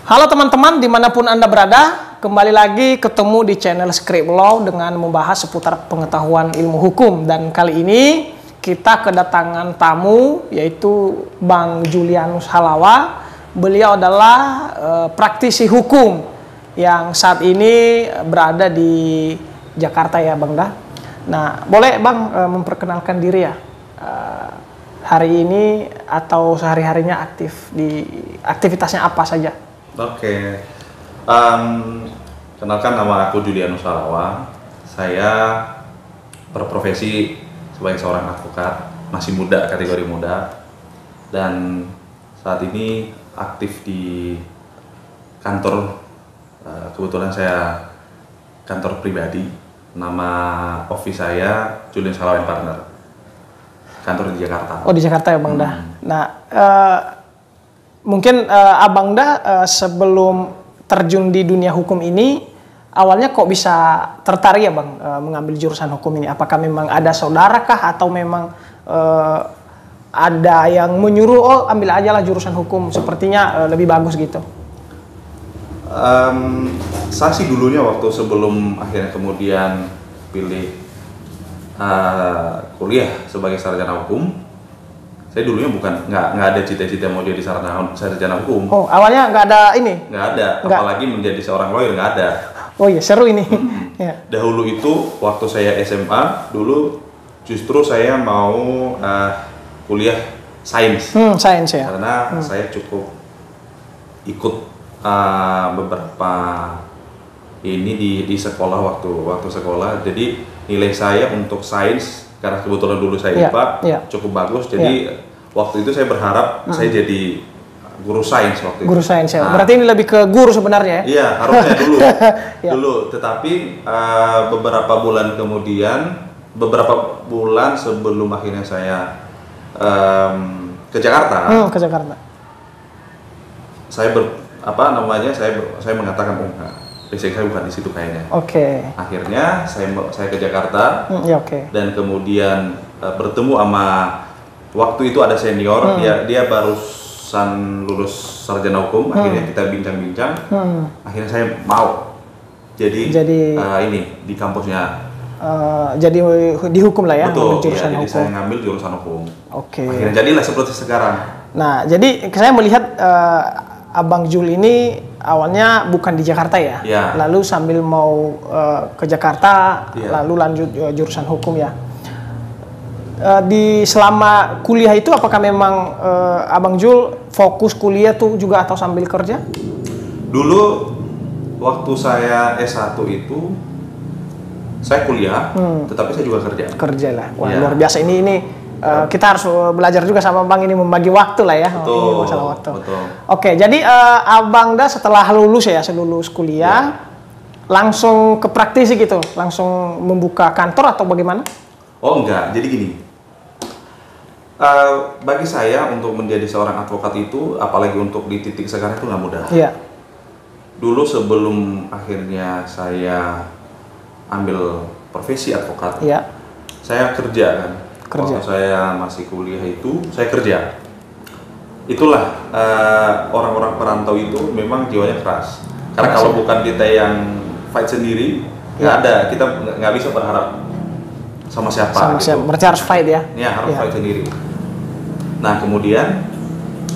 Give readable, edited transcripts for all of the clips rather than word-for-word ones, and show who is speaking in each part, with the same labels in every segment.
Speaker 1: Halo teman-teman, dimanapun Anda berada, kembali lagi ketemu di channel Script Law dengan membahas seputar pengetahuan ilmu hukum. Dan kali ini kita kedatangan tamu, yaitu Bang Julianus Halawa. Beliau adalah praktisi hukum yang saat ini berada di Jakarta ya Bang Dah. Nah, boleh Bang memperkenalkan diri ya, hari ini atau sehari-harinya aktif di aktivitasnya apa saja?
Speaker 2: Oke, kenalkan nama aku Julianus Halawa. Saya berprofesi sebagai seorang advokat, masih muda, kategori muda, dan saat ini aktif di kantor. Kebetulan saya kantor pribadi, nama office saya Julianus Halawa & Partner, kantor di Jakarta.
Speaker 1: Oh, di Jakarta ya Bang Dah. Nah, mungkin Abang Dah sebelum terjun di dunia hukum ini, awalnya kok bisa tertarik ya Bang mengambil jurusan hukum ini? Apakah memang ada saudara kah atau memang ada yang menyuruh, oh ambil aja lah jurusan hukum, sepertinya lebih bagus gitu?
Speaker 2: Saya sih dulunya waktu sebelum akhirnya kemudian pilih kuliah sebagai sarjana hukum, saya dulunya nggak ada cita-cita mau jadi sarjana hukum.
Speaker 1: Oh, awalnya nggak ada ini?
Speaker 2: Nggak ada, apalagi menjadi seorang lawyer nggak ada.
Speaker 1: Oh iya, seru ini. Ya.
Speaker 2: Dahulu itu waktu saya SMA, dulu justru saya mau kuliah sains.
Speaker 1: Sains ya.
Speaker 2: Karena saya cukup ikut beberapa ini di sekolah waktu sekolah. Jadi nilai saya untuk sains, karena kebetulan dulu saya IPA cukup bagus, jadi waktu itu saya berharap saya jadi guru sains waktu itu.
Speaker 1: Guru sains ya. Berarti ini lebih ke guru sebenarnya ya?
Speaker 2: Iya, harusnya dulu. Dulu, tetapi beberapa bulan sebelum akhirnya saya ke Jakarta.
Speaker 1: Ke Jakarta.
Speaker 2: Saya saya mengatakan basic saya bukan di situ kayaknya.
Speaker 1: Oke.
Speaker 2: Akhirnya saya ke Jakarta. Dan kemudian bertemu sama, waktu itu ada senior, dia barusan lulus sarjana hukum. Akhirnya kita bincang-bincang. Akhirnya saya mau jadi ini di kampusnya.
Speaker 1: Jadi di hukum lah ya.
Speaker 2: Betul.
Speaker 1: Jurusan
Speaker 2: jadi
Speaker 1: hukum.
Speaker 2: saya ngambil jurusan hukum.
Speaker 1: Oke.
Speaker 2: Akhirnya jadilah seperti sekarang.
Speaker 1: Nah, jadi saya melihat Abang Jul ini awalnya bukan di Jakarta ya, lalu sambil mau ke Jakarta, lalu lanjut jurusan hukum ya. Di selama kuliah itu apakah memang Abang Jul fokus kuliah tuh juga atau sambil kerja?
Speaker 2: Dulu waktu saya S1 itu saya kuliah, tetapi saya juga kerja.
Speaker 1: Kerja lah, wah luar biasa ini. Kita harus belajar juga sama Bang ini membagi waktu lah ya.
Speaker 2: Betul,
Speaker 1: ini masalah waktu.
Speaker 2: Betul.
Speaker 1: Oke, jadi Abang Dah setelah lulus kuliah, langsung ke praktisi gitu, langsung membuka kantor atau bagaimana?
Speaker 2: Oh enggak, jadi gini. Bagi saya untuk menjadi seorang advokat itu, apalagi untuk di titik sekarang itu nggak mudah.
Speaker 1: Iya.
Speaker 2: Dulu sebelum akhirnya saya ambil profesi advokat, saya kerja kan. Waktu saya masih kuliah itu, saya kerja. Itulah orang-orang perantau itu memang jiwanya keras. Karena kalau bukan kita yang fight sendiri, nggak ada. Kita nggak bisa berharap sama siapa.
Speaker 1: Berarti harus fight ya?
Speaker 2: Iya, harus fight sendiri. Nah, kemudian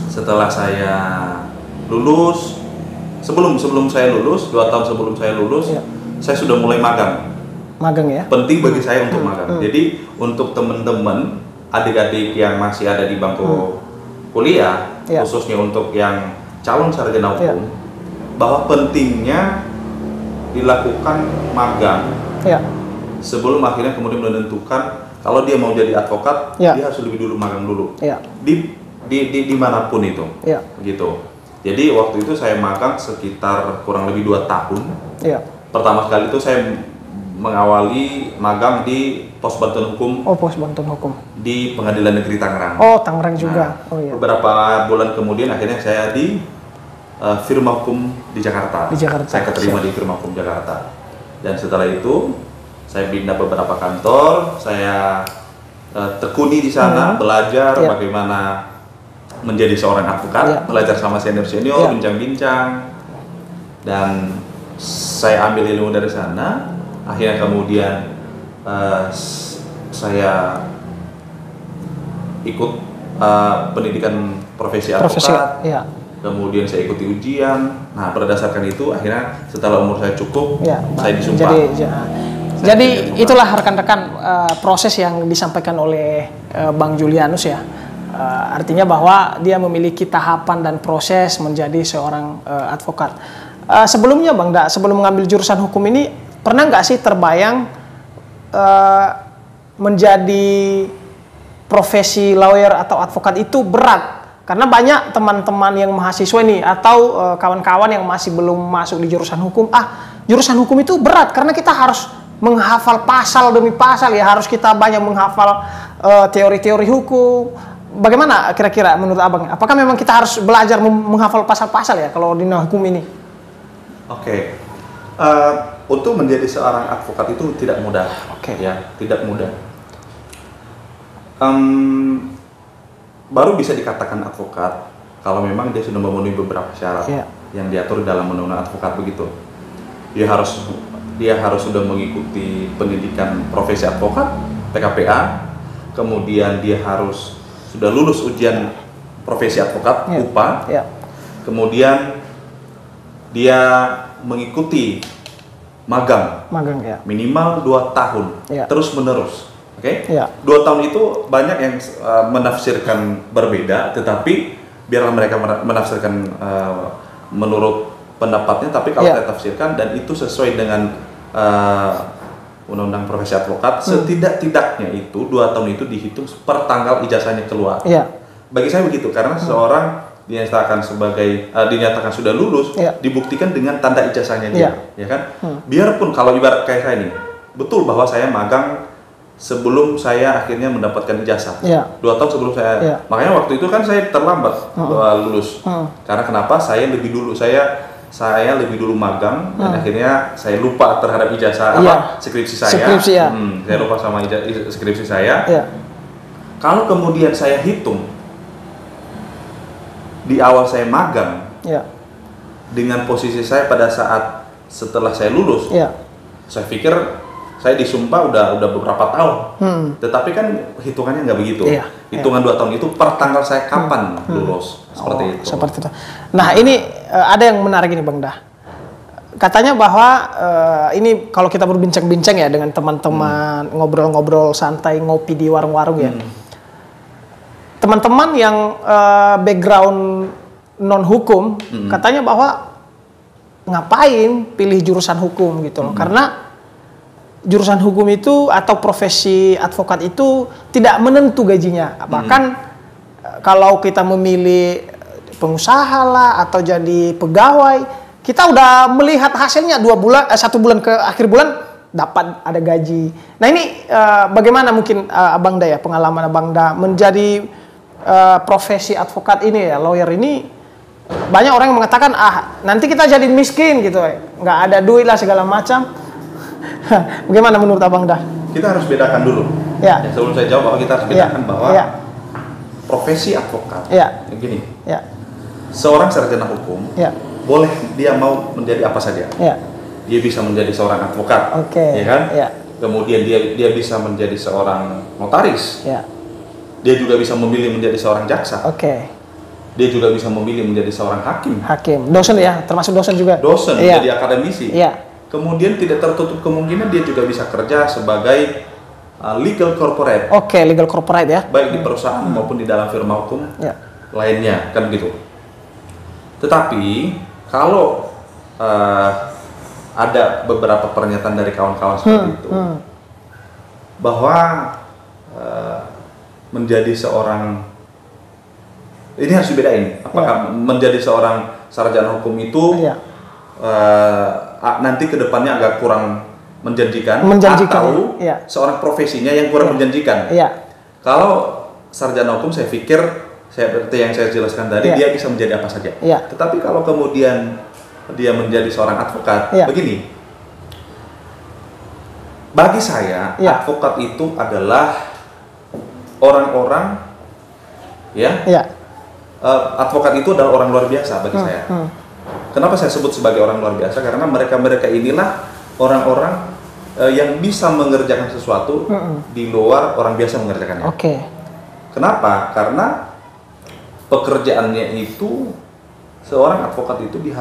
Speaker 2: setelah saya lulus, sebelum saya lulus, 2 tahun sebelum saya lulus, saya sudah mulai magang.
Speaker 1: Magang ya?
Speaker 2: Penting bagi saya untuk magang. Jadi untuk teman-teman, adik-adik yang masih ada di bangku kuliah, khususnya untuk yang calon sarjana hukum, bahwa pentingnya dilakukan magang sebelum akhirnya kemudian menentukan kalau dia mau jadi advokat, dia harus lebih dulu magang dulu. Dimanapun itu, gitu. Jadi waktu itu saya magang sekitar kurang lebih 2 tahun. Pertama sekali itu saya mengawali magang di pos bantuan hukum.
Speaker 1: Oh, pos bantuan hukum
Speaker 2: di Pengadilan Negeri Tangerang.
Speaker 1: Oh, Tangerang juga.
Speaker 2: Beberapa bulan kemudian akhirnya saya di firma hukum di Jakarta. Saya keterima di firma hukum Jakarta. Dan setelah itu saya pindah beberapa kantor. Saya tekuni di sana, belajar bagaimana menjadi seorang advokat, belajar sama senior-senior, bincang-bincang, dan saya ambil ilmu dari sana. Akhirnya kemudian saya ikut pendidikan profesi advokat. Ya. Kemudian saya ikuti ujian. Nah, berdasarkan itu akhirnya setelah umur saya cukup, ya, saya disumpah.
Speaker 1: Jadi itulah rekan-rekan proses yang disampaikan oleh Bang Julianus ya. Artinya bahwa dia memiliki tahapan dan proses menjadi seorang advokat. Sebelumnya Bang Da, sebelum mengambil jurusan hukum ini, pernah nggak sih terbayang menjadi profesi lawyer atau advokat itu berat? Karena banyak teman-teman yang mahasiswa nih atau kawan-kawan yang masih belum masuk di jurusan hukum, jurusan hukum itu berat karena kita harus menghafal pasal demi pasal ya, harus kita banyak menghafal teori-teori hukum. Bagaimana kira-kira menurut Abang? Apakah memang kita harus belajar menghafal pasal-pasal ya kalau di hukum ini?
Speaker 2: Oke. Untuk menjadi seorang advokat itu tidak mudah. Ya, tidak mudah. Baru bisa dikatakan advokat kalau memang dia sudah memenuhi beberapa syarat yang diatur dalam undang-undang advokat begitu. Dia harus sudah mengikuti pendidikan profesi advokat (PKPA), kemudian dia harus sudah lulus ujian profesi advokat (UPA), kemudian dia mengikuti magang minimal 2 tahun terus menerus. Oke, 2 tahun itu banyak yang menafsirkan berbeda, tetapi biarlah mereka menafsirkan menurut pendapatnya. Tapi kalau saya tafsirkan dan itu sesuai dengan undang-undang profesi advokat, setidak-tidaknya itu 2 tahun itu dihitung per tanggal ijazahnya keluar. Bagi saya begitu, karena seseorang dinyatakan sudah lulus, dibuktikan dengan tanda ijazahnya dia, ya kan? Biarpun kalau ibarat kayak saya ini, betul bahwa saya magang sebelum saya akhirnya mendapatkan ijazah, 2 tahun sebelum saya, makanya waktu itu kan saya terlambat lulus, karena kenapa? Saya lebih dulu magang dan akhirnya saya lupa terhadap ijazah skripsi saya, saya lupa sama skripsi saya. Kalau kemudian saya hitung di awal saya magang dengan posisi saya pada saat setelah saya lulus, saya pikir saya disumpah udah beberapa tahun, tetapi kan hitungannya nggak begitu. Hitungan 2 tahun itu per tanggal saya kapan lulus, seperti itu.
Speaker 1: Seperti itu. Nah ini ada yang menarik ini Bang Dah. Katanya bahwa ini kalau kita berbincang-bincang ya dengan teman-teman, ngobrol-ngobrol santai, ngopi di warung-warung ya. Teman-teman yang background non hukum katanya bahwa ngapain pilih jurusan hukum gitu loh, karena jurusan hukum itu atau profesi advokat itu tidak menentu gajinya. Bahkan kalau kita memilih pengusaha lah atau jadi pegawai, kita udah melihat hasilnya 1 bulan ke akhir bulan dapat ada gaji. Nah ini bagaimana mungkin Abang Da ya, pengalaman Abang Da menjadi profesi advokat ini ya, lawyer ini, banyak orang yang mengatakan nanti kita jadi miskin gitu, nggak ada duit lah segala macam. Bagaimana menurut Abang Da?
Speaker 2: Kita harus bedakan dulu. Sebelum saya jawab, kita harus bedakan bahwa profesi advokat, begini, seorang sarjana hukum, boleh dia mau menjadi apa saja. Dia bisa menjadi seorang advokat, ya kan? Kemudian dia bisa menjadi seorang notaris. Dia juga bisa memilih menjadi seorang jaksa. Dia juga bisa memilih menjadi seorang hakim.
Speaker 1: Dosen ya, termasuk dosen juga.
Speaker 2: Dosen, menjadi akademisi. Kemudian tidak tertutup kemungkinan dia juga bisa kerja sebagai legal corporate.
Speaker 1: Legal corporate ya.
Speaker 2: Baik di perusahaan maupun di dalam firma hukum lainnya, kan gitu. Tetapi kalau ada beberapa pernyataan dari kawan-kawan seperti itu, bahwa menjadi seorang, ini harus dibedain, apakah menjadi seorang sarjana hukum itu nanti kedepannya agak kurang menjanjikan atau seorang profesinya yang kurang menjanjikan. Kalau sarjana hukum saya pikir, seperti yang saya jelaskan tadi, dia bisa menjadi apa saja. Tetapi kalau kemudian dia menjadi seorang advokat, begini, bagi saya advokat itu adalah orang-orang advokat itu adalah orang luar biasa bagi saya. Kenapa saya sebut sebagai orang luar biasa? Karena mereka inilah orang-orang yang bisa mengerjakan sesuatu di luar orang biasa mengerjakannya.
Speaker 1: Oke.
Speaker 2: Kenapa? Karena pekerjaannya itu seorang advokat itu dia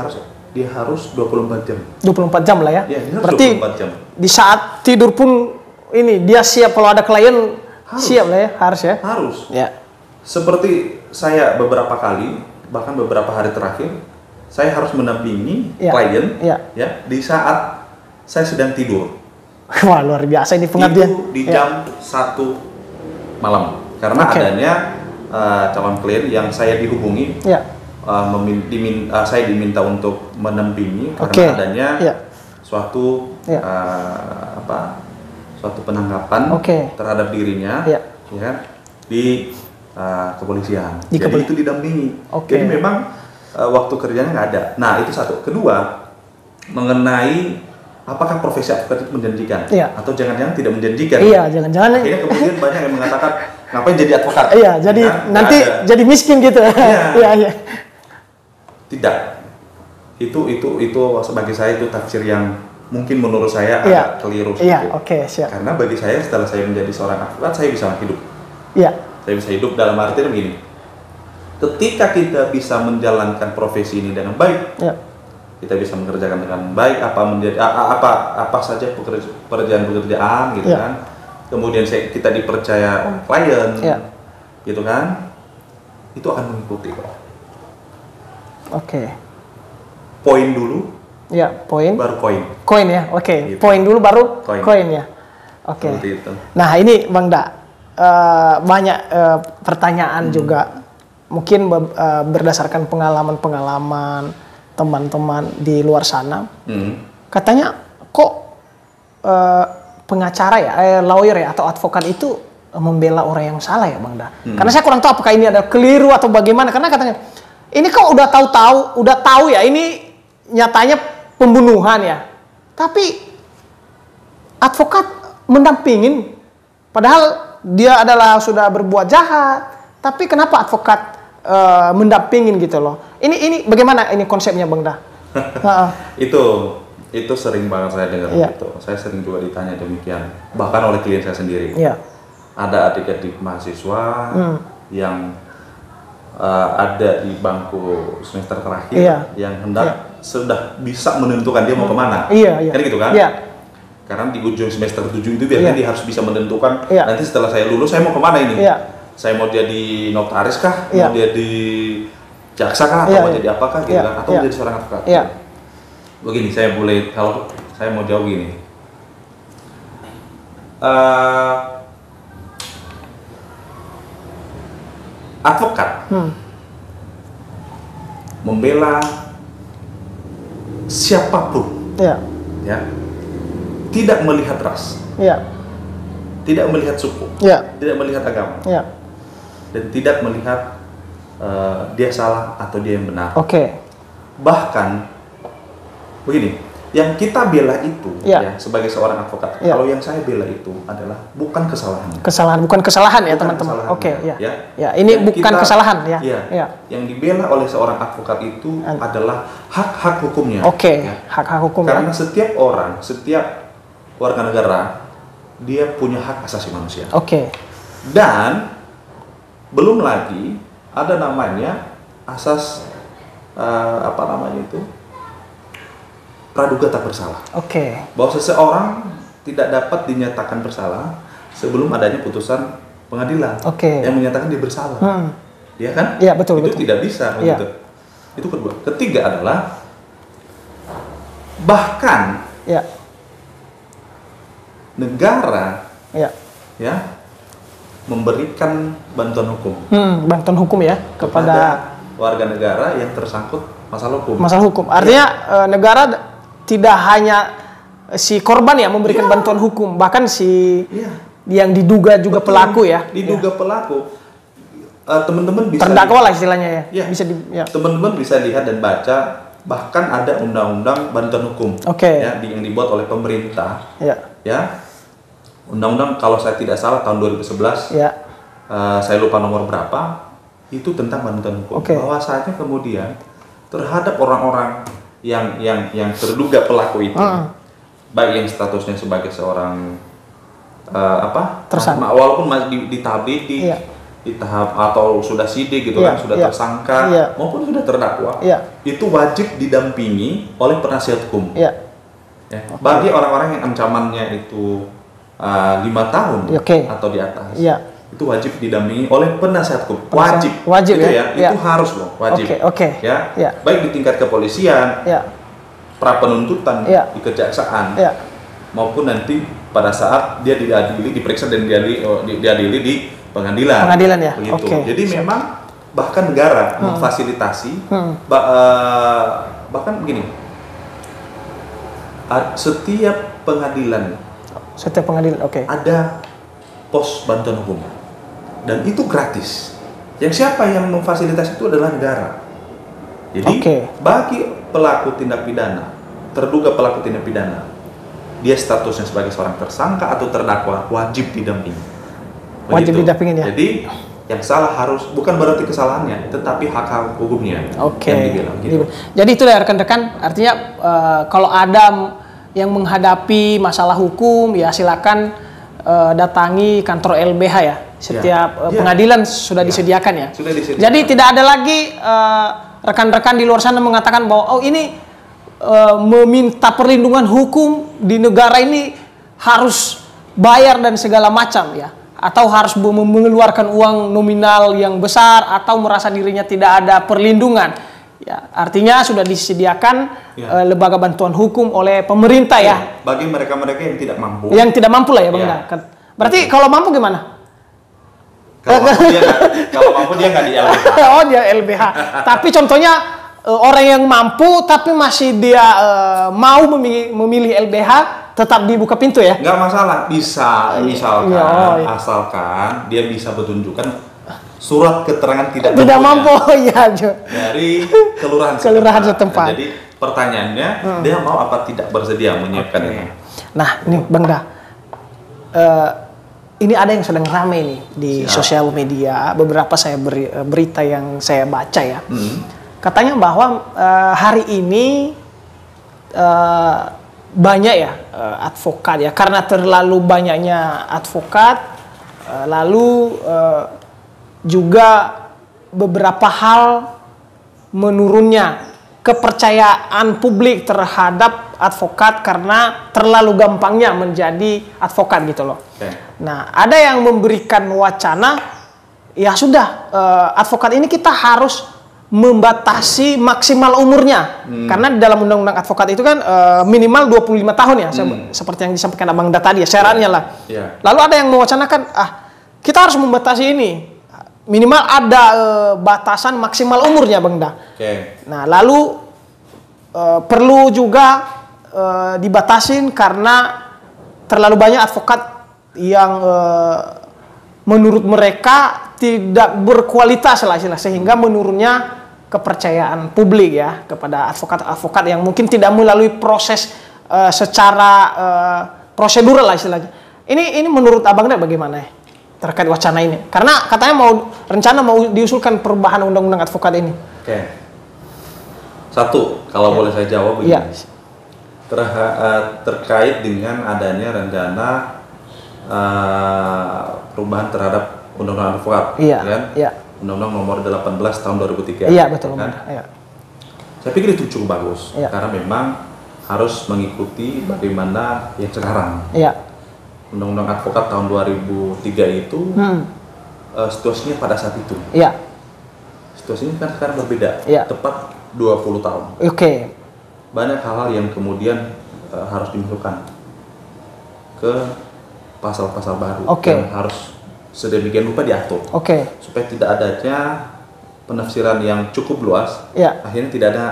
Speaker 2: harus 24 jam.
Speaker 1: 24 jam lah ya.
Speaker 2: Ya, dia harus
Speaker 1: berarti
Speaker 2: 24 jam.
Speaker 1: Di saat tidur pun ini dia siap kalau ada klien siap lah ya, harus ya.
Speaker 2: Harus.
Speaker 1: Ya.
Speaker 2: Seperti saya beberapa kali, bahkan beberapa hari terakhir, saya harus mendampingi klien ya di saat saya sedang tidur.
Speaker 1: Wah, luar biasa ini pengabdian.
Speaker 2: Itu di jam 1 malam. Karena adanya calon klien yang saya dihubungi, saya diminta untuk mendampingi karena adanya suatu suatu penangkapan terhadap dirinya di kepolisian. Jadi itu didampingi. Jadi memang waktu kerjanya nggak ada. Nah, itu satu. Kedua, mengenai apakah profesi advokat itu menjanjikan atau jangan-jangan tidak menjanjikan.
Speaker 1: Iya, jangan-jangan.
Speaker 2: Akhirnya kemudian banyak yang mengatakan ngapain jadi advokat?
Speaker 1: Iya, jadi nanti jadi miskin gitu. Iya.
Speaker 2: Tidak. Itu bagi saya itu tafsir yang mungkin menurut saya agak keliru.
Speaker 1: Iya, siap.
Speaker 2: Karena bagi saya setelah saya menjadi seorang advokat, saya bisa hidup. Iya. Saya bisa hidup dalam artian begini. Ketika kita bisa menjalankan profesi ini dengan baik, kita bisa mengerjakan dengan baik apa saja pekerjaan gitu kan. Kemudian kita dipercaya klien, gitu kan, itu akan mengikuti kok. Poin dulu.
Speaker 1: Ya, poin.
Speaker 2: Baru koin.
Speaker 1: Koin ya, oke. Gitu. Poin dulu baru koin ya. Oke. Nah ini Bang Da, banyak pertanyaan juga, mungkin berdasarkan pengalaman teman-teman di luar sana. Katanya kok pengacara ya, lawyer ya atau advokat itu membela orang yang salah ya Bang Da. Karena saya kurang tahu apakah ini ada keliru atau bagaimana. Karena katanya ini kok udah tahu ya ini nyatanya pembunuhan ya. Tapi advokat mendampingin padahal dia adalah sudah berbuat jahat. Tapi kenapa advokat mendampingin gitu loh. Ini bagaimana ini konsepnya Bang Da?
Speaker 2: Itu sering banget saya dengar gitu. Saya sering juga ditanya demikian. Bahkan oleh klien saya sendiri. Ada adik-adik mahasiswa yang ada di bangku semester terakhir yang hendak sudah bisa menentukan dia mau kemana. Kan gitu kan? Karena di ujung semester 7 itu biasanya dia harus bisa menentukan nanti setelah saya lulus saya mau kemana ini. Saya mau jadi notaris kah? Mau jadi jaksa kah? Atau mau jadi apakah gitu kan? Atau jadi seorang advokat? Begini, kalau saya mau jawab gini. Advokat membela siapapun, tidak melihat ras, tidak melihat suku, tidak melihat agama, dan tidak melihat dia salah atau dia yang benar. Bahkan begini, yang kita bela itu sebagai seorang advokat, kalau yang saya bela itu adalah bukan kesalahan.
Speaker 1: Bukan kesalahan ya teman-teman. Ini yang bukan kesalahan ya.
Speaker 2: Yang dibela oleh seorang advokat itu adalah hak-hak hukumnya.
Speaker 1: Hak-hak hukum.
Speaker 2: Karena setiap orang, setiap warga negara, dia punya hak asasi manusia. Dan belum lagi ada namanya asas praduga tak bersalah. Bahwa seseorang tidak dapat dinyatakan bersalah sebelum adanya putusan pengadilan yang menyatakan dia bersalah. Ya kan?
Speaker 1: Betul.
Speaker 2: Tidak bisa begitu. Itu kedua. Ketiga adalah bahkan negara memberikan bantuan hukum.
Speaker 1: Bantuan hukum ya kepada
Speaker 2: warga negara yang tersangkut masalah hukum.
Speaker 1: Artinya negara tidak hanya si korban ya memberikan bantuan hukum, bahkan si yang diduga juga pelaku ya.
Speaker 2: Diduga pelaku. Teman-teman bisa
Speaker 1: terdakwa lah istilahnya ya.
Speaker 2: Teman-teman bisa lihat dan baca, bahkan ada undang-undang bantuan hukum yang dibuat oleh pemerintah. Undang-undang kalau saya tidak salah tahun 2011. Saya lupa nomor berapa. Itu tentang bantuan hukum. Bahwasanya kemudian terhadap orang-orang yang terduga pelaku itu, baik yang statusnya sebagai seorang
Speaker 1: tersangka,
Speaker 2: walaupun masih di tahap didik, di tahap atau sudah sidik gitu kan, sudah tersangka maupun sudah terdakwa, itu wajib didampingi oleh penasihat hukum. Bagi orang-orang yang ancamannya itu 5 tahun atau di atas, itu wajib didampingi oleh penasihat hukum. Wajib gitu ya. Itu harus loh, wajib. Baik di tingkat kepolisian, pra penuntutan di kejaksaan, maupun nanti pada saat dia diperiksa dan diadili di pengadilan. Begitu. Jadi memang bahkan negara memfasilitasi, bahkan begini, setiap pengadilan ada pos bantuan hukum dan itu gratis. Yang siapa yang memfasilitasi itu adalah negara. Jadi bagi pelaku tindak pidana, terduga pelaku tindak pidana, dia statusnya sebagai seorang tersangka atau terdakwa, wajib didampingi.
Speaker 1: Wajib didampingin ya.
Speaker 2: Jadi yang salah bukan berarti kesalahannya, tetapi hak hukumnya yang dibilang gitu.
Speaker 1: Jadi itu ya rekan-rekan, artinya kalau ada yang menghadapi masalah hukum ya silakan datangi kantor LBH ya. Setiap pengadilan sudah disediakan ya. Sudah disediakan. Jadi tidak ada lagi rekan-rekan di luar sana mengatakan bahwa ini meminta perlindungan hukum di negara ini harus bayar dan segala macam ya, atau harus mengeluarkan uang nominal yang besar atau merasa dirinya tidak ada perlindungan ya. Artinya sudah disediakan lembaga bantuan hukum oleh pemerintah ya.
Speaker 2: Bagi mereka-mereka yang tidak mampu.
Speaker 1: Yang tidak mampu lah ya Bang. Berarti kalau mampu gimana?
Speaker 2: Kalau mampu dia nggak di LBH.
Speaker 1: Oh dia LBH. Tapi contohnya orang yang mampu tapi masih dia mau memilih LBH, tetap dibuka pintu ya?
Speaker 2: Nggak masalah, bisa misalkan asalkan dia bisa bertunjukkan surat keterangan tidak
Speaker 1: mampu ya
Speaker 2: dari kelurahan
Speaker 1: setempat.
Speaker 2: Jadi pertanyaannya dia mau apa tidak bersedia menyiapkan ini.
Speaker 1: Nah ini Bang Da, ini ada yang sedang ramai nih di sosial media, beberapa berita yang saya baca ya. Katanya bahwa hari ini banyak ya advokat ya, karena terlalu banyaknya advokat, lalu juga beberapa hal menurunnya kepercayaan publik terhadap advokat karena terlalu gampangnya menjadi advokat gitu loh. Nah, ada yang memberikan wacana, ya sudah, advokat ini kita harus membatasi maksimal umurnya. Karena di dalam undang-undang advokat itu kan minimal 25 tahun ya, seperti yang disampaikan Abang Da tadi ya, syaratnya lah. Lalu ada yang mewacanakan, kita harus membatasi ini. Minimal ada batasan maksimal umurnya Bang Da. Nah, lalu perlu juga dibatasin karena terlalu banyak advokat yang menurut mereka tidak berkualitas lah sehingga menurunnya kepercayaan publik ya kepada advokat-advokat yang mungkin tidak melalui proses secara prosedural lah istilahnya. Ini menurut Abang Da bagaimana ya terkait wacana ini? Karena katanya rencana mau diusulkan perubahan undang-undang advokat ini.
Speaker 2: Satu, kalau boleh saya jawab begini. Terkait dengan adanya rencana perubahan terhadap undang-undang advokat, kan? Undang-undang nomor 18 tahun 2003.
Speaker 1: Iya, betul.
Speaker 2: Kan? Saya pikir itu cukup bagus karena memang harus mengikuti bagaimana yang sekarang. Undang-undang advokat tahun 2003 itu situasinya pada saat itu. Situasinya kan sekarang berbeda. Tepat 20 tahun. Banyak hal-hal yang kemudian harus dimasukkan ke pasal-pasal baru yang harus sedemikian rupa diatur supaya tidak adanya penafsiran yang cukup luas, akhirnya tidak ada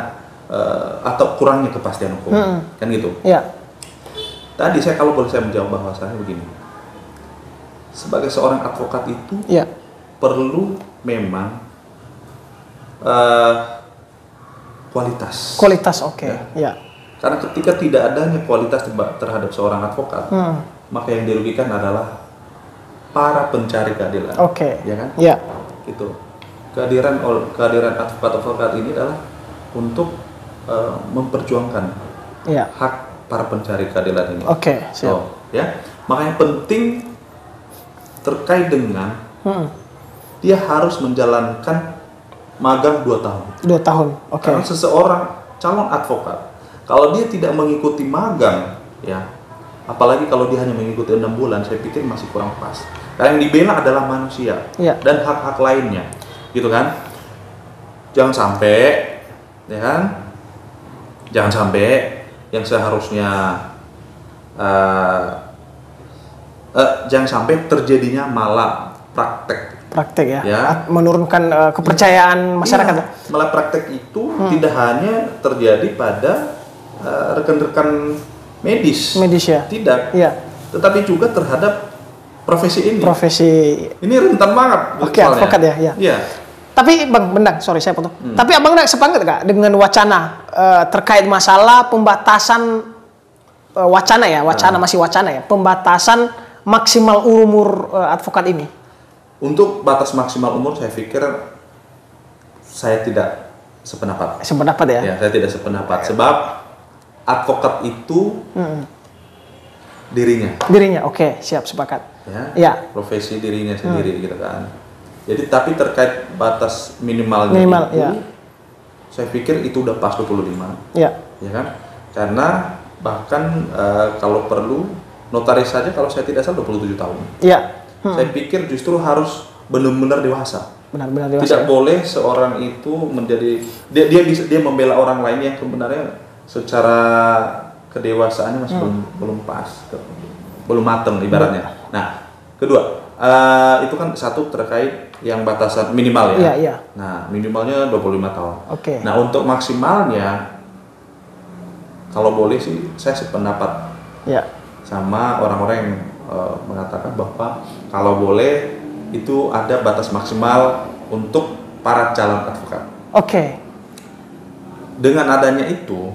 Speaker 2: atau kurangnya kepastian hukum, kan gitu. Tadi kalau boleh saya menjawab bahwasanya begini, sebagai seorang advokat itu perlu memang kualitas. Karena ketika tidak adanya kualitas terhadap seorang advokat, maka yang dirugikan adalah para pencari keadilan, ya kan? Gitu. Kehadiran advokat-advokat ini adalah untuk memperjuangkan hak para pencari keadilan ini.
Speaker 1: Oke, siap.
Speaker 2: Ya, makanya penting terkait dengan dia harus menjalankan magang 2 tahun.
Speaker 1: 2 tahun, oke.
Speaker 2: Karena seseorang calon advokat, kalau dia tidak mengikuti magang, ya, apalagi kalau dia hanya mengikuti 6 bulan, saya pikir masih kurang pas. Karena yang dibela adalah manusia dan hak-hak lainnya, gitu kan? Jangan sampai, ya kan? Jangan sampai yang seharusnya jangan sampai terjadinya malah praktek
Speaker 1: ya. Menurunkan kepercayaan masyarakat.
Speaker 2: Iya, malah praktek itu tidak hanya terjadi pada rekan-rekan medis ya, tidak, tetapi juga terhadap profesi ini. Ini rentan banget.
Speaker 1: Oke, advokat ya. Tapi Bang Bendang, sorry saya potong. Tapi Abang sepakat gak dengan wacana terkait masalah pembatasan masih wacana ya, pembatasan maksimal umur advokat ini?
Speaker 2: Untuk batas maksimal umur saya pikir saya tidak sependapat.
Speaker 1: Sependapat ya?
Speaker 2: Ya, saya tidak sependapat sebab advokat itu dirinya. Oke, siap, sepakat. Ya. Profesi dirinya sendiri gitu kan. Jadi tapi terkait batas minimalnya itu, saya pikir itu udah pas 25. Ya kan? Karena bahkan kalau perlu notaris saja kalau saya tidak salah 27 tahun. Saya pikir justru harus benar-benar dewasa.
Speaker 1: Benar-benar dewasa.
Speaker 2: Tidak boleh seorang itu menjadi dia membela orang lain yang sebenarnya secara kedewasaannya masih belum pas, belum matang ibaratnya. Nah, kedua, itu kan satu terkait yang batasan minimal ya. Nah, minimalnya 25 tahun. Nah, untuk maksimalnya kalau boleh sih saya sependapat sama orang-orang yang mengatakan bahwa kalau boleh itu ada batas maksimal untuk para calon advokat. Dengan adanya itu,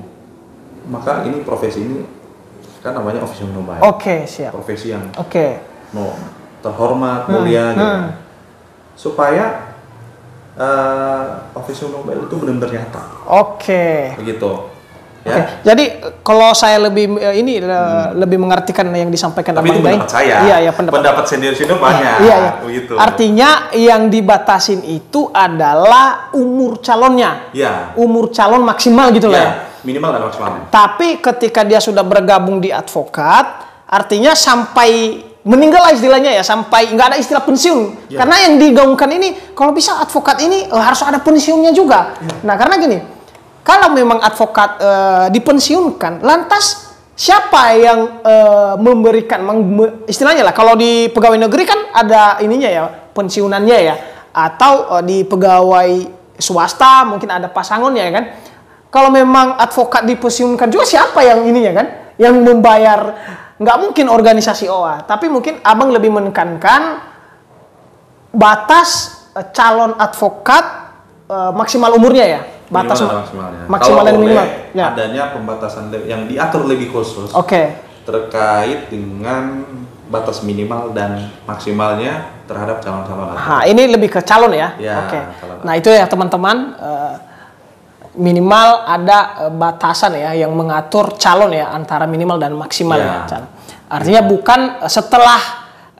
Speaker 2: maka ini profesi ini kan namanya officium nobae.
Speaker 1: Siap.
Speaker 2: Profesi yang terhormat, mulia gitu. Supaya officium nobae itu benar-benar nyata. Begitu. Ya.
Speaker 1: Jadi kalau saya lebih lebih mengartikan yang disampaikan
Speaker 2: Abang Dai. Pendapat saya. Pendapat senior banyak.
Speaker 1: Begitu. Artinya yang dibatasin itu adalah umur calonnya. Umur calon maksimal gitu lah ya.
Speaker 2: Minimal dan maksimal.
Speaker 1: Tapi ketika dia sudah bergabung di advokat, artinya sampai meninggal lah istilahnya ya, sampai nggak ada istilah pensiun. Karena yang digaungkan ini, kalau bisa advokat ini harus ada pensiunnya juga. Nah, karena gini, kalau memang advokat dipensiunkan, lantas siapa yang memberikan, istilahnya lah, kalau di pegawai negeri kan ada ininya ya, pensiunannya ya, atau di pegawai swasta mungkin ada pasangannya ya kan. Kalau memang advokat dipensiunkan juga siapa yang ininya kan, yang membayar? Nggak mungkin organisasi OA, tapi mungkin Abang lebih menekankan batas calon advokat maksimal umurnya ya, batas
Speaker 2: maksimal dan minimal. Adanya pembatasan yang diatur lebih khusus terkait dengan batas minimal dan maksimalnya terhadap calon-calon advokat.
Speaker 1: Ini lebih ke calon ya. Nah itu ya teman-teman. Minimal ada batasan ya yang mengatur calon ya antara minimal dan maksimal ya. Artinya bukan setelah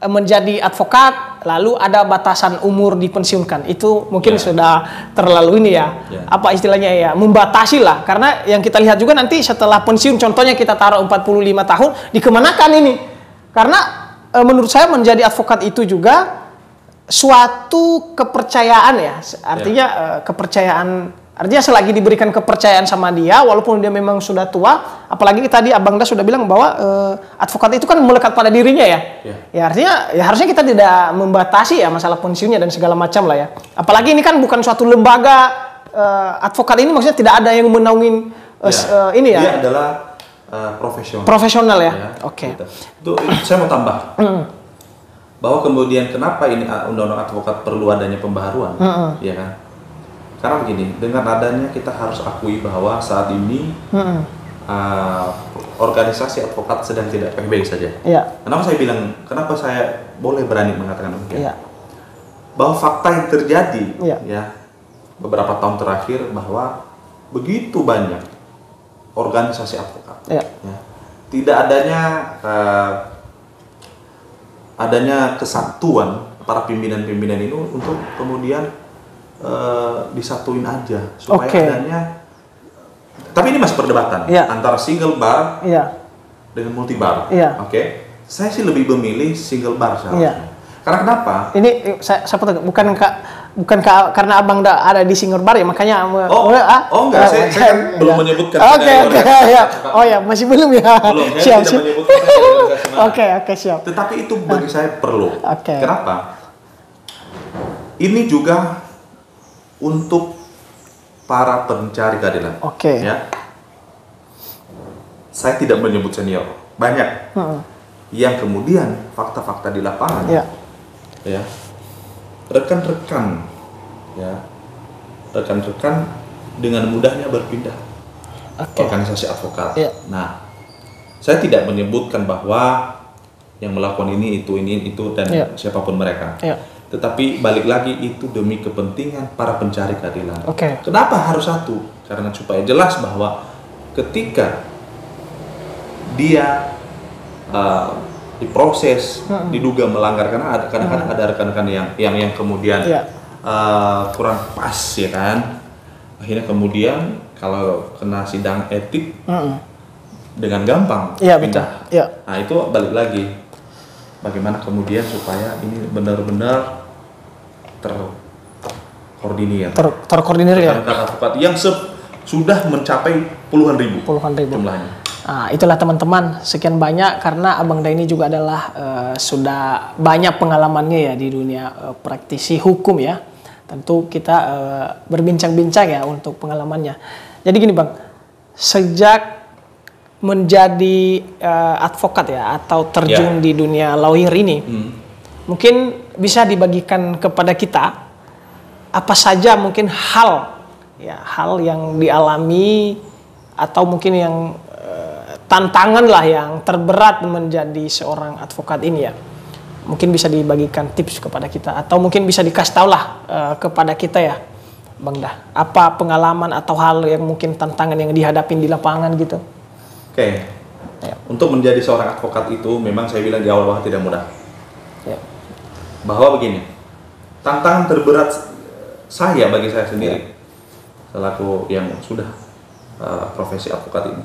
Speaker 1: menjadi advokat lalu ada batasan umur dipensiunkan. Itu mungkin sudah terlalu ini ya. Apa istilahnya ya, membatasi lah. Karena yang kita lihat juga nanti setelah pensiun, contohnya kita taruh 45 tahun, dikemanakan ini? Karena menurut saya menjadi advokat itu juga suatu kepercayaan ya. Artinya kepercayaan. Artinya selagi diberikan kepercayaan sama dia, walaupun dia memang sudah tua, apalagi tadi Abang Da sudah bilang bahwa advokat itu kan melekat pada dirinya ya. Ya artinya ya harusnya kita tidak membatasi ya masalah pensiunnya dan segala macam lah ya. Apalagi ini kan bukan suatu lembaga advokat ini, maksudnya tidak ada yang menaungin ini ya.
Speaker 2: Dia adalah profesional.
Speaker 1: Profesional ya.
Speaker 2: Gitu. Itu saya mau tambah. Bahwa kemudian kenapa ini undang-undang advokat perlu adanya pembaharuan, ya kan? Karena begini, dengan adanya kita harus akui bahwa saat ini organisasi advokat sedang tidak baik-baik saja. Kenapa saya bilang, kenapa saya boleh berani mengatakan demikian? Bahwa fakta yang terjadi ya beberapa tahun terakhir bahwa begitu banyak organisasi advokat.
Speaker 1: Ya.
Speaker 2: Ya. Tidak adanya kesatuan para pimpinan-pimpinan ini untuk kemudian disatuin aja supaya adanya. Tapi ini masih perdebatan antara single bar dengan multi bar. Oke. Saya sih lebih memilih single bar seharusnya. Karena kenapa?
Speaker 1: Ini saya bukan karena abang ada di single bar ya, makanya
Speaker 2: enggak, saya kan belum menyebutkan.
Speaker 1: Oh ya, masih belum ya.
Speaker 2: Belum, saya tidak menyebutkan organisasi mana.
Speaker 1: Oke, siap.
Speaker 2: Tetapi itu bagi saya perlu. Kenapa? Ini juga untuk para pencari keadilan. Ya. Saya tidak menyebut senior. Banyak yang kemudian fakta-fakta di lapangan. Ya, rekan-rekan dengan mudahnya berpindah organisasi advokat. Nah, saya tidak menyebutkan bahwa yang melakukan ini itu dan siapapun mereka. Tetapi balik lagi itu demi kepentingan para pencari keadilan. Kenapa harus satu? Karena supaya jelas bahwa ketika dia diproses, diduga melanggar, karena kadang-kadang ada rekan-rekan yang kemudian kurang pas, ya kan, akhirnya kemudian kalau kena sidang etik dengan gampang pindah. Nah, itu balik lagi bagaimana kemudian supaya ini benar-benar terkoordinir,
Speaker 1: terkoordinir ya,
Speaker 2: advokat yang sudah mencapai puluhan ribu jumlahnya.
Speaker 1: Nah, itulah teman-teman, sekian banyak karena Abang Daini juga adalah sudah banyak pengalamannya ya di dunia praktisi hukum ya. Tentu kita berbincang-bincang ya untuk pengalamannya. Jadi gini Bang, sejak menjadi advokat ya atau terjun di dunia lawyer ini, mungkin bisa dibagikan kepada kita apa saja mungkin hal yang dialami atau mungkin yang tantangan lah yang terberat menjadi seorang advokat ini ya. Mungkin bisa dibagikan tips kepada kita atau mungkin bisa dikasih tahu lah kepada kita ya Bang Dah. Apa pengalaman atau hal yang mungkin tantangan yang dihadapin di lapangan gitu.
Speaker 2: Untuk menjadi seorang advokat itu memang saya bilang di awal bahwa tidak mudah. Bahwa begini, tantangan terberat bagi saya sendiri selaku yang sudah profesi advokat ini.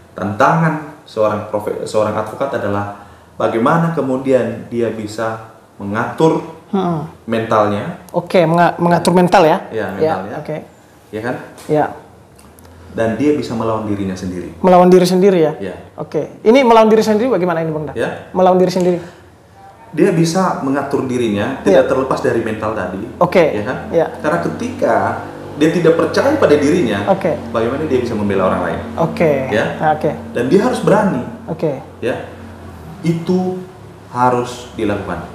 Speaker 2: Tantangan seorang advokat adalah bagaimana kemudian dia bisa mengatur mentalnya.
Speaker 1: Mengatur mental ya.
Speaker 2: Mentalnya. Ya kan? Dan dia bisa melawan dirinya sendiri.
Speaker 1: Melawan diri sendiri ya? Ini melawan diri sendiri bagaimana ini Bang Dah? Melawan diri sendiri.
Speaker 2: Dia bisa mengatur dirinya tidak terlepas dari mental tadi. Ya kan? Karena ketika dia tidak percaya pada dirinya, bagaimana dia bisa membela orang lain? Dan dia harus berani. Ya, itu harus dilakukan.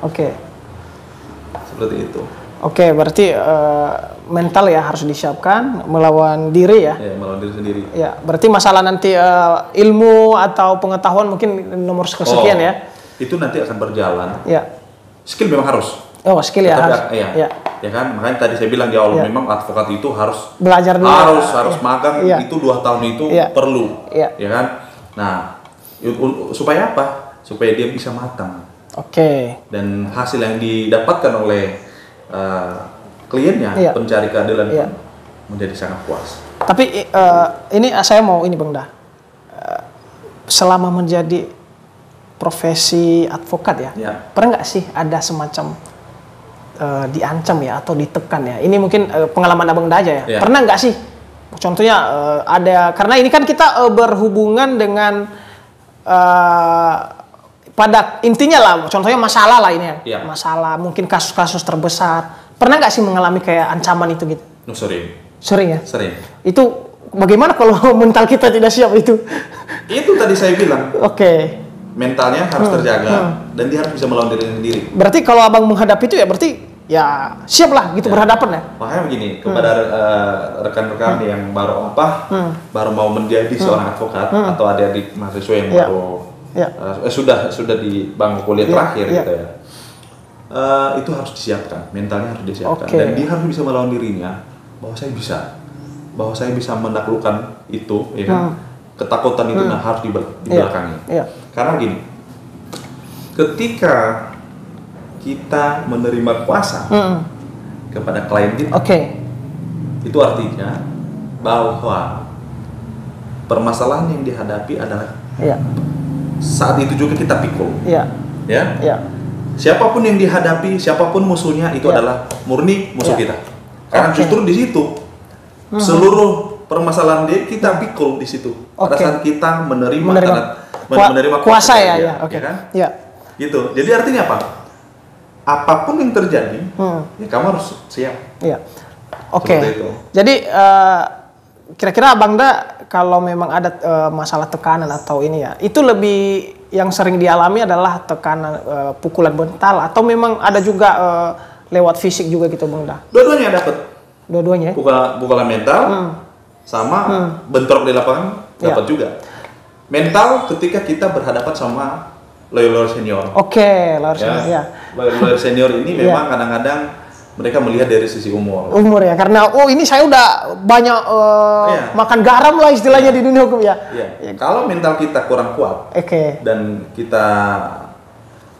Speaker 2: Seperti itu.
Speaker 1: Berarti mental ya harus disiapkan, melawan diri ya.
Speaker 2: Melawan diri sendiri.
Speaker 1: Berarti masalah nanti ilmu atau pengetahuan mungkin nomor kesekian ya.
Speaker 2: Itu nanti akan berjalan. Skill memang harus.
Speaker 1: Skill ya harus.
Speaker 2: Ya kan, makanya tadi saya bilang di awal memang advokat itu harus
Speaker 1: belajar dulu.
Speaker 2: Harus magang itu 2 tahun itu perlu. Ya kan? Nah, supaya apa? Supaya dia bisa matang. Dan hasil yang didapatkan oleh kliennya, pencari keadilan pun menjadi sangat puas.
Speaker 1: Tapi ini saya mau ini Bang Dah. Selama menjadi profesi advokat ya, pernah nggak sih ada semacam diancam ya atau ditekan ya? Ini mungkin pengalaman Abang Dah aja ya. Pernah nggak sih? Contohnya ada, karena ini kan kita berhubungan dengan pada intinya lah, contohnya masalah lah ini ya. Masalah mungkin kasus-kasus terbesar. Pernah nggak sih mengalami kayak ancaman itu gitu? Sering ya? Sering. Itu bagaimana kalau mental kita tidak siap itu?
Speaker 2: Itu tadi saya bilang. Mentalnya harus terjaga dan dia harus bisa melawan diri sendiri.
Speaker 1: Berarti kalau Abang menghadapi itu ya berarti ya siap lah gitu berhadapan ya.
Speaker 2: Makanya begini, kepada rekan-rekan yang baru mau menjadi seorang advokat atau adik-adik mahasiswa yang sudah di bangku kuliah terakhir gitu ya. Itu harus disiapkan, mentalnya harus disiapkan dan dia harus bisa melawan dirinya bahwa saya bisa menaklukkan itu ya kan. ketakutan itu harus dibelakangi. Karena gini, ketika kita menerima kuasa kepada klien kita, itu artinya bahwa permasalahan yang dihadapi adalah saat itu juga kita pikul. Siapapun yang dihadapi, siapapun musuhnya itu adalah murni musuh kita. Karena justru di situ seluruh permasalahan dia kita pikul di situ. Pada saat kita menerima
Speaker 1: kuasa ya
Speaker 2: kan? Gitu. Jadi artinya apa? Apapun yang terjadi, ya kamu harus siap.
Speaker 1: Jadi kira-kira Abang Da kalau memang ada masalah tekanan atau ini ya, itu lebih yang sering dialami adalah tekanan pukulan mental atau memang ada juga lewat fisik juga gitu Bang Da?
Speaker 2: Dua-duanya dapat.
Speaker 1: Dua-duanya?
Speaker 2: Pukulan mental sama bentrok di lapangan dapat juga. Mental ketika kita berhadapan sama lawyer senior.
Speaker 1: Lawyer senior.
Speaker 2: Lawyer senior ini memang kadang-kadang mereka melihat dari sisi umur.
Speaker 1: Umur ya, karena ini saya udah banyak makan garam lah istilahnya di dunia hukum ya.
Speaker 2: Kalau mental kita kurang kuat dan kita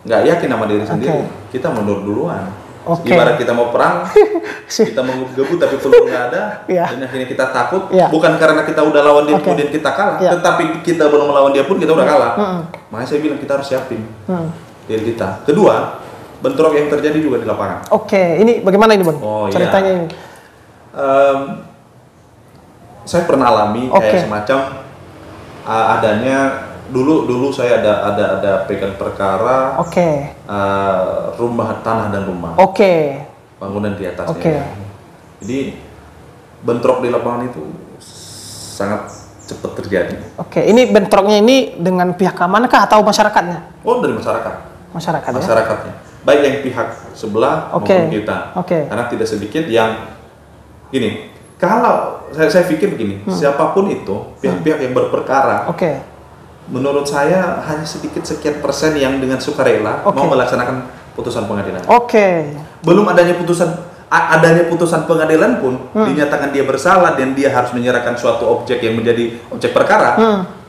Speaker 2: nggak yakin sama diri sendiri, kita mundur duluan. Ibarat kita mau perang, kita mau gebut tapi peluru nggak ada, dan akhirnya kita takut. Bukan karena kita udah lawan dia kemudian kita kalah, tetapi kita belum melawan dia pun kita udah kalah. Makanya saya bilang kita harus siapin diri kita. Kedua, bentrok yang terjadi juga di lapangan.
Speaker 1: Ini bagaimana ini Bang? Ceritanya ini.
Speaker 2: Saya pernah alami kayak semacam adanya dulu saya ada pegang perkara rumah tanah dan rumah. Bangunan di atasnya. Jadi bentrok di lapangan itu sangat cepat terjadi.
Speaker 1: Ini bentroknya ini dengan pihak keamanan atau masyarakatnya?
Speaker 2: Dari masyarakat. Masyarakatnya. Baik yang pihak sebelah maupun kita. Karena tidak sedikit yang gini. Kalau saya pikir begini, siapapun itu pihak-pihak yang berperkara, menurut saya hanya sedikit sekian persen yang dengan sukarela mau melaksanakan putusan pengadilan. Belum adanya putusan pengadilan pun dinyatakan dia bersalah dan dia harus menyerahkan suatu objek yang menjadi objek perkara.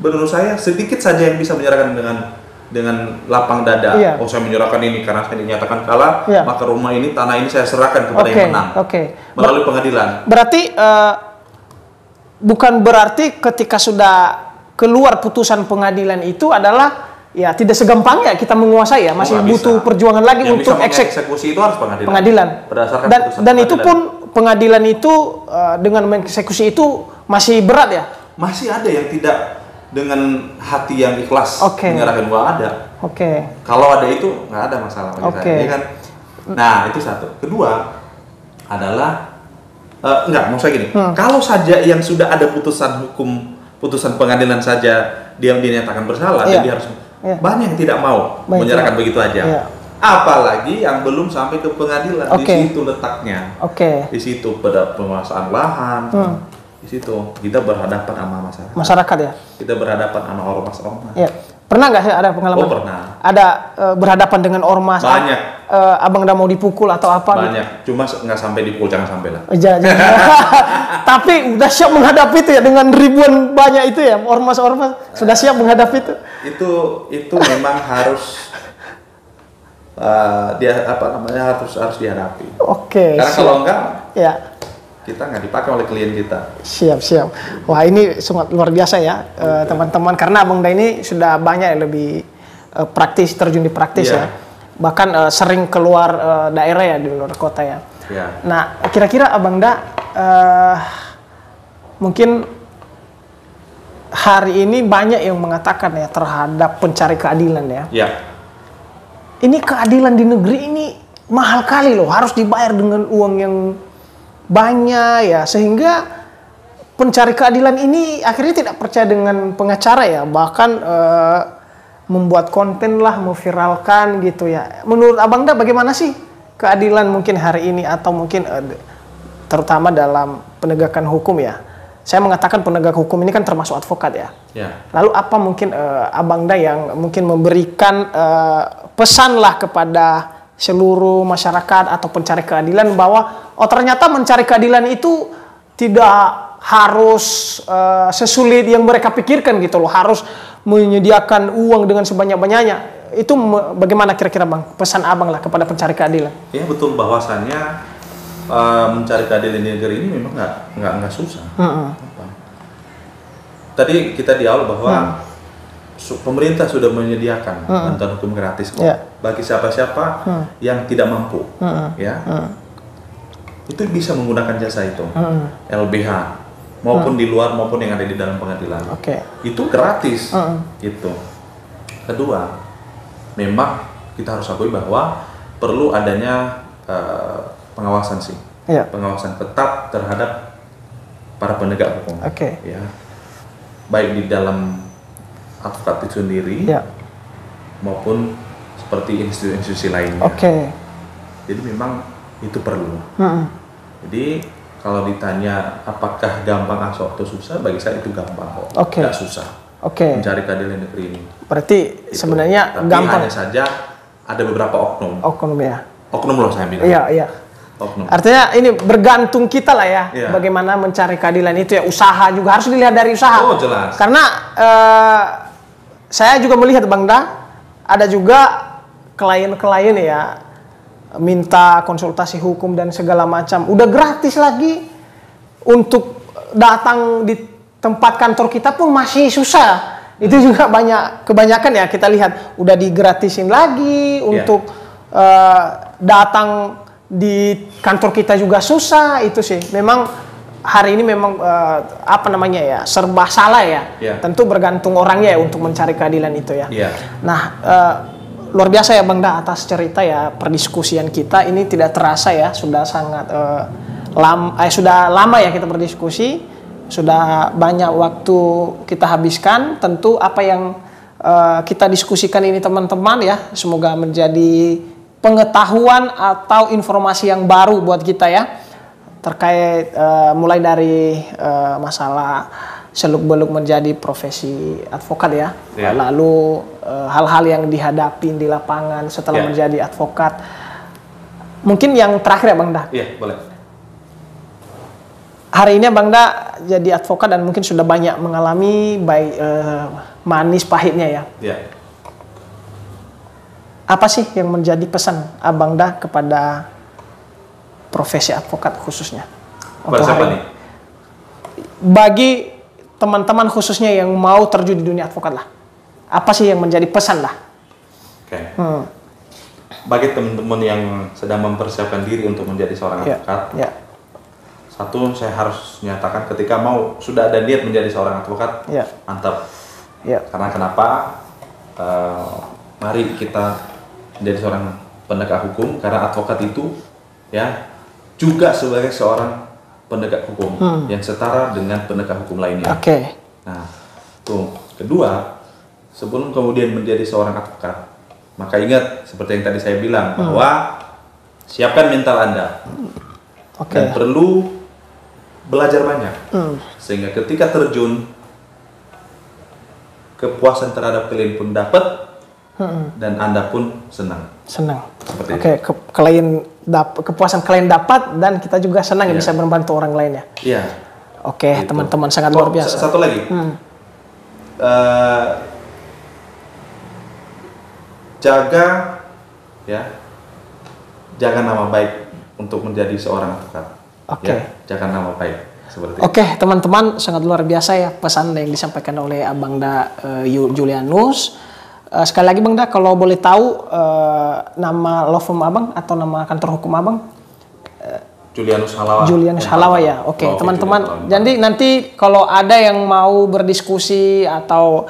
Speaker 2: Menurut saya sedikit saja yang bisa menyerahkan dengan lapang dada. Saya menyerahkan ini karena saya dinyatakan kalah, maka rumah ini, tanah ini saya serahkan kepada yang menang melalui pengadilan.
Speaker 1: Berarti bukan berarti ketika sudah keluar putusan pengadilan itu adalah tidak segampangnya kita menguasai ya, masih butuh perjuangan lagi yang untuk
Speaker 2: eksekusi itu harus pengadilan. Berdasarkan
Speaker 1: dan itu pun pengadilan itu dengan mengeksekusi itu masih berat ya?
Speaker 2: Masih ada yang tidak dengan hati yang ikhlas menyerahkan, ada. Kalau ada itu nggak ada masalah bagi saya, ya kan? Nah itu satu. Kedua adalah mau saya gini. Kalau saja yang sudah ada putusan pengadilan saja dia dinyatakan bersalah, dan dia harus banyak yang tidak mau menyerahkan begitu aja. Apalagi yang belum sampai ke pengadilan, di situ letaknya. Di situ pada penguasaan lahan. Di situ kita berhadapan sama masyarakat ya. Kita berhadapan sama ormas-ormas.
Speaker 1: Pernah nggak sih ada pengalaman?
Speaker 2: Pernah.
Speaker 1: Ada berhadapan dengan ormas.
Speaker 2: Banyak.
Speaker 1: Abang udah mau dipukul atau apa?
Speaker 2: Banyak. Cuma nggak sampai dipukul, jangan sampai lah.
Speaker 1: Tapi udah siap menghadapi itu ya, dengan ribuan banyak itu ya, ormas-ormas sudah siap menghadapi itu.
Speaker 2: Itu memang harus harus dihadapi. Karena kalau enggak, kita nggak dipakai oleh klien kita. Siap.
Speaker 1: Wah ini sangat luar biasa ya teman-teman, karena Abang Da ini sudah banyak lebih praktis, terjun di praktis ya. Bahkan sering keluar daerah ya, di luar kota ya. Nah kira-kira Abang Da mungkin hari ini banyak yang mengatakan ya terhadap pencari keadilan ya. Ini keadilan di negeri ini mahal kali loh, harus dibayar dengan uang yang banyak ya, sehingga pencari keadilan ini akhirnya tidak percaya dengan pengacara ya, bahkan membuat konten lah, memviralkan gitu ya. Menurut Abang Da bagaimana sih keadilan mungkin hari ini, atau mungkin terutama dalam penegakan hukum ya? Saya mengatakan penegak hukum ini kan termasuk advokat ya. Lalu apa mungkin Abang Da yang mungkin memberikan pesan lah kepada seluruh masyarakat atau pencari keadilan bahwa ternyata mencari keadilan itu tidak harus sesulit yang mereka pikirkan gitu loh, harus menyediakan uang dengan sebanyak-banyaknya. Itu bagaimana kira-kira Bang, pesan Abang lah kepada pencari keadilan?
Speaker 2: Ya betul, bahwasannya mencari keadilan di negeri ini memang nggak susah. Tadi kita di awal bahwa pemerintah sudah menyediakan bantuan hukum gratis bagi siapa-siapa yang tidak mampu, ya. Itu bisa menggunakan jasa itu, LBH maupun di luar maupun yang ada di dalam pengadilan. Itu gratis, gitu. Kedua, memang kita harus akui bahwa perlu adanya pengawasan sih, pengawasan ketat terhadap para penegak hukum, ya, baik di dalam advokat itu sendiri maupun seperti institusi-institusi lainnya. Jadi memang itu perlu. Jadi kalau ditanya apakah gampang atau susah, bagi saya itu gampang kok, nggak susah. Mencari keadilan negeri ini.
Speaker 1: Berarti gitu. Sebenarnya
Speaker 2: tapi
Speaker 1: gampang.
Speaker 2: Hanya saja ada beberapa oknum.
Speaker 1: Oknum ya.
Speaker 2: Oknum loh saya bilang.
Speaker 1: Iya.
Speaker 2: Oknum.
Speaker 1: Artinya ini bergantung kita lah ya, bagaimana mencari keadilan itu ya. Usaha juga harus dilihat dari usaha.
Speaker 2: Oh jelas.
Speaker 1: Karena saya juga melihat Bang Da, ada juga klien-klien ya minta konsultasi hukum dan segala macam. Udah gratis lagi untuk datang di tempat kantor kita pun masih susah. Itu juga kebanyakan ya kita lihat udah digratisin lagi untuk datang di kantor kita juga susah. Itu sih memang hari ini memang apa namanya ya, serba salah ya. Tentu bergantung orangnya ya untuk mencari keadilan itu ya. Nah luar biasa ya Bang Da atas cerita ya, perdiskusian kita ini tidak terasa ya, sudah sangat sudah lama ya kita berdiskusi. Sudah banyak waktu kita habiskan. Tentu apa yang kita diskusikan ini teman-teman ya, semoga menjadi pengetahuan atau informasi yang baru buat kita ya, terkait mulai dari masalah seluk-beluk menjadi profesi advokat ya, lalu hal-hal yang dihadapi di lapangan setelah menjadi advokat. Mungkin yang terakhir ya Bang Da.
Speaker 2: Iya, boleh.
Speaker 1: Hari ini Bang Da jadi advokat dan mungkin sudah banyak mengalami baik manis pahitnya ya. Apa sih yang menjadi pesan Abang Da kepada profesi advokat khususnya?
Speaker 2: Kepada siapa nih?
Speaker 1: Bagi teman-teman khususnya yang mau terjun di dunia advokat lah. Apa sih yang menjadi pesan lah?
Speaker 2: Bagi teman-teman yang sedang mempersiapkan diri untuk menjadi seorang advokat, satu, saya harus menyatakan ketika sudah ada niat menjadi seorang advokat, mantap. Karena kenapa? Mari kita menjadi seorang penegak hukum, karena advokat itu ya juga sebagai seorang penegak hukum yang setara dengan penegak hukum lainnya. Nah, tuh. Kedua, sebelum kemudian menjadi seorang advokat, maka ingat seperti yang tadi saya bilang bahwa siapkan mental Anda dan perlu belajar banyak, sehingga ketika terjun, kepuasan terhadap kalian pun dapat, dan Anda pun senang.
Speaker 1: Kepuasan kalian dapat dan kita juga senang ya bisa membantu orang lain ya. Gitu. Teman-teman sangat luar biasa.
Speaker 2: Satu lagi, jaga nama baik untuk menjadi seorang advokat. Jangan nama baik seperti itu.
Speaker 1: Teman-teman sangat luar biasa ya pesan yang disampaikan oleh Abang Da Julianus. Sekali lagi Bang Da, kalau boleh tahu nama law firm Abang atau nama kantor hukum Abang?
Speaker 2: Julianus Halawa.
Speaker 1: Julianus Halawa ya. Teman-teman. Jadi nanti kalau ada yang mau berdiskusi atau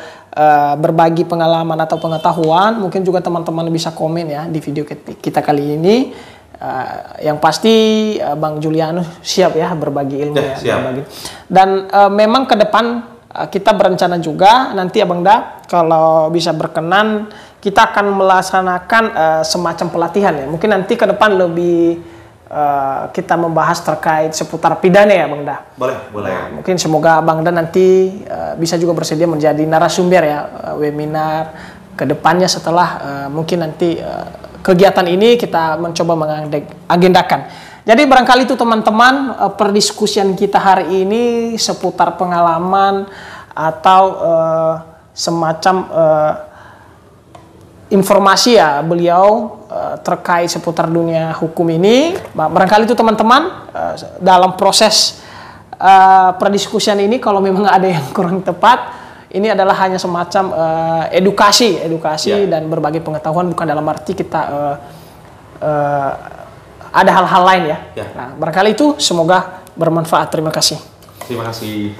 Speaker 1: berbagi pengalaman atau pengetahuan, mungkin juga teman-teman bisa komen ya di video kita kali ini. Yang pasti Bang Julianus siap ya berbagi ilmu berbagi. Dan memang ke depan kita berencana juga nanti Bang Da kalau bisa berkenan kita akan melaksanakan semacam pelatihan ya. Mungkin nanti ke depan lebih kita membahas terkait seputar pidana ya Bang Da.
Speaker 2: Boleh.
Speaker 1: Nah, mungkin semoga Bang Da nanti bisa juga bersedia menjadi narasumber ya webinar ke depannya setelah mungkin nanti kegiatan ini kita mencoba mengagendakan. Jadi barangkali itu teman-teman perdiskusian kita hari ini seputar pengalaman atau semacam informasi ya beliau terkait seputar dunia hukum ini. Barangkali itu teman-teman dalam proses perdiskusian ini kalau memang ada yang kurang tepat, ini adalah hanya semacam edukasi dan berbagi pengetahuan, bukan dalam arti kita ada hal-hal lain ya. Nah, barangkali itu semoga bermanfaat. Terima kasih.
Speaker 2: Terima kasih.